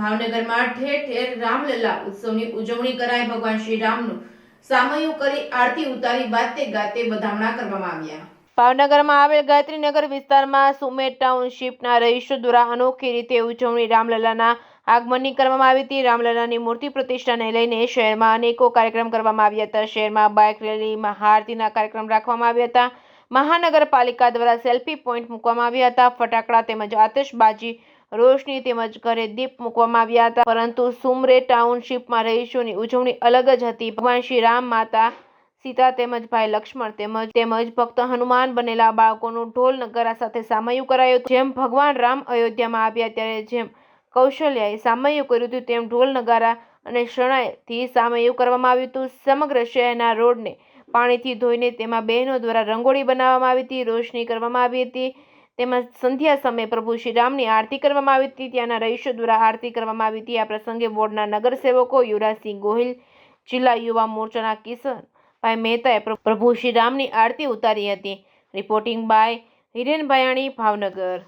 ભાવનગરમાં ઠેર ઠેર રામલલા ઉત્સવની ઉજવણી કરાઈ। ભગવાન શ્રી રામનું સામયું કરી આરતી ઉતારી વાતે ગાતે વધામણા કરવામાં આવ્યા। ભાવનગરમાં આવેલ ગાયત્રીનગર વિસ્તારમાં સુમેર ટાઉનશીપના રહીશો દ્વારા અનોખી રીતે ઉજવણી રામલલાના આગમનની કરવામાં આવી હતી। રામલલાની મૂર્તિ પ્રતિષ્ઠાને લઈને શહેરમાં અનેકો કાર્યક્રમ કરવામાં આવ્યા હતા। શહેરમાં બાઇક રેલી, મહાઆરતીના કાર્યક્રમ રાખવામાં આવ્યા હતા। મહાનગરપાલિકા દ્વારા સેલ્ફી પોઈન્ટ મૂકવામાં આવ્યા હતા। ફટાકડા તેમજ આતશબાજી, રોશની તેમજ ઘરે દીપ મૂકવામાં આવ્યા હતા। પરંતુ સુમરે ટાઉનશીપમાં રહીશોની ઉજવણી અલગ જ હતી। ભગવાન શ્રી રામ, માતા સીતા તેમજ ભાઈ લક્ષ્મણ તેમજ ભક્ત હનુમાન બનેલા બાળકોનું ઢોલ નગારા સાથે સામયું કરાયું। જેમ ભગવાન રામ અયોધ્યામાં આવ્યા ત્યારે જેમ કૌશલ્યાએ સામયું કર્યું હતું તેમ ઢોલ નગારા અને શરણાઈથી સામયું કરવામાં આવ્યું હતું। સમગ્ર શહેરના રોડને પાણીથી ધોઈને તેમાં બહેનો દ્વારા રંગોળી બનાવવામાં આવી હતી, રોશની કરવામાં આવી હતી તેમજ સંધ્યા સમયે પ્રભુ શ્રી રામની આરતી કરવામાં આવી હતી। ત્યાંના રહીશો દ્વારા આરતી કરવામાં આવી હતી। આ પ્રસંગે વોર્ડના નગરસેવકો યુવરાજસિંહ ગોહિલ, જિલ્લા યુવા મોરચાના કિશનભાઈ મહેતાએ પ્રભુ શ્રી રામની આરતી ઉતારી હતી। Reporting by Hiren Bhayani, Bhavnagar.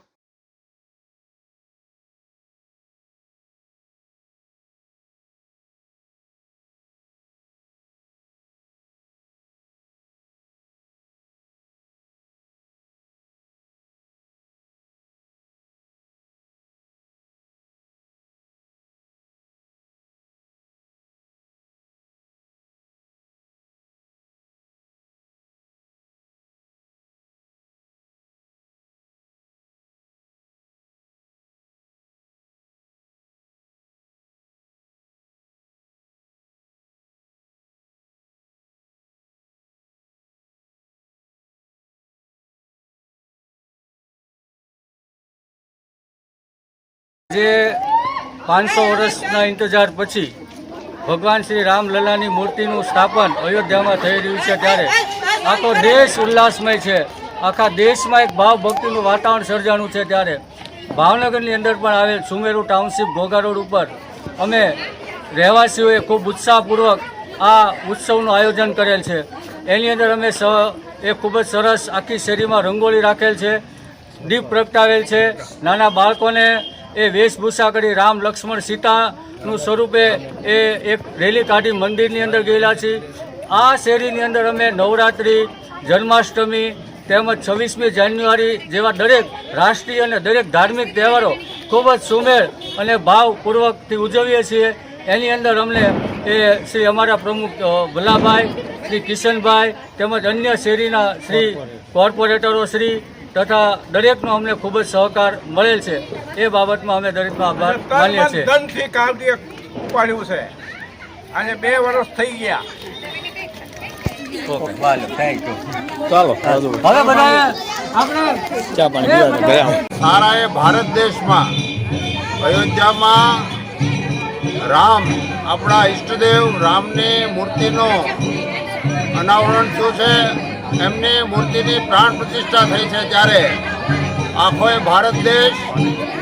જે 500 વર્ષના ઇંતજાર પછી ભગવાન શ્રી રામલલાની મૂર્તિનું સ્થાપન અયોધ્યામાં થઈ રહ્યું છે ત્યારે આખો દેશ ઉલ્લાસમય છે। આખા દેશમાં એક ભાવ ભક્તિનું વાતાવરણ સર્જાનું છે। ત્યારે ભાવનગરની અંદર પણ આવેલ સુમેરુ ટાઉનશીપ ઘોઘા રોડ ઉપર અમે રહેવાસીઓએ ખૂબ ઉત્સાહપૂર્વક આ ઉત્સવનું આયોજન કરેલ છે। એની અંદર અમે ખૂબ જ સરસ આખી શેરીમાં રંગોળી રાખેલ છે, દીપ પ્રગટાવેલ છે। નાના બાળકોને એ વેશભૂષા કરી રામ, લક્ષ્મણ, સીતાનું સ્વરૂપે એ એક રેલી કાઢી મંદિરની અંદર ગયેલા છીએ। આ શેરીની અંદર અમે નવરાત્રિ, જન્માષ્ટમી તેમજ 26મી જાન્યુઆરી જેવા દરેક રાષ્ટ્રીય અને દરેક ધાર્મિક તહેવારો ખૂબ જ સુમેળ અને ભાવપૂર્વકથી ઉજવીએ છીએ। એની અંદર અમને એ શ્રી અમારા પ્રમુખ ભલાભાઈ, શ્રી કિશનભાઈ તેમજ અન્ય શેરીના શ્રી કોર્પોરેટરો શ્રી તથા દરેકનો અમને ખૂબ જ સહકાર મળેલ છે। એ બાબતમાં અમે દરેકનો આભાર માનીએ છીએ। ધનથી કામથી ઉપાડ્યું છે, આજે 2 વર્ષ થઈ ગયા। સારા એ ભારત દેશમાં અયોધ્યામાં રામ, આપણા ઈષ્ટદેવ રામની મૂર્તિનો અનાવરણ થયું છે। એમની મૂર્તિની પ્રાણ પ્રતિષ્ઠા થઈ છે ત્યારે આખો ભારત દેશ,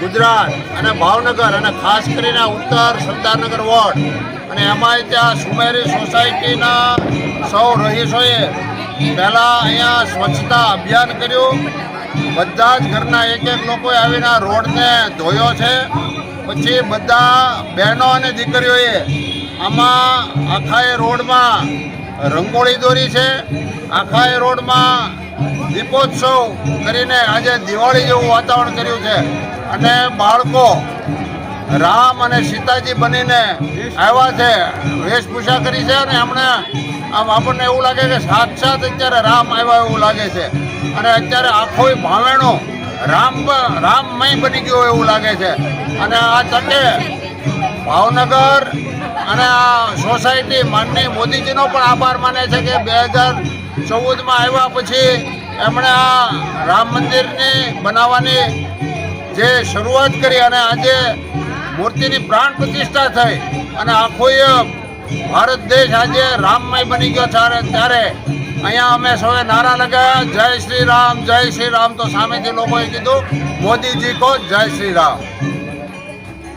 ગુજરાત અને ભાવનગર અને ખાસ કરીને ઉત્તર સરદારનગર વોર્ડ અને એમાંય ત્યાં સુમેરી સોસાયટીના સૌ રહીશોએ પહેલાં અહીંયા સ્વચ્છતા અભિયાન કર્યું। બધા જ ઘરના એક લોકોએ આવીને રોડને ધોયો છે। પછી બધા બહેનો અને દીકરીઓએ આમાં આખા રોડમાં રંગોળી દોરી છે। આખા રોડમાં દીપોત્સવ કરીને આજે દિવાળી જેવું વાતાવરણ કર્યું છે અને બાળકો રામ અને સીતાજી બનીને આવ્યા છે, વેશભૂષા કરી છે અને એમણે આપણને એવું લાગે કે સાક્ષાત અત્યારે રામ આવ્યા એવું લાગે છે અને અત્યારે આખો ભાવેણો રામમય બની ગયો એવું લાગે છે। અને આ તકે ભાવનગર અને આ સોસાયટી માનનીય મોદીજીનો પણ આભાર માને છે કે 2014માં આવ્યા પછી એમણે આ રામ મંદિરની બનાવવાની જે શરૂઆત કરી અને આજે મૂર્તિની પ્રાણ પ્રતિષ્ઠા થઈ અને આખો ભારત દેશ આજે રામમય બની ગયો છે। ત્યારે અહીંયા અમે સૌએ નારા લગાવ્યા, જય શ્રી રામ, જય શ્રી રામ। તો સામેથી લોકોએ કીધું મોદીજી કો જય શ્રી રામ।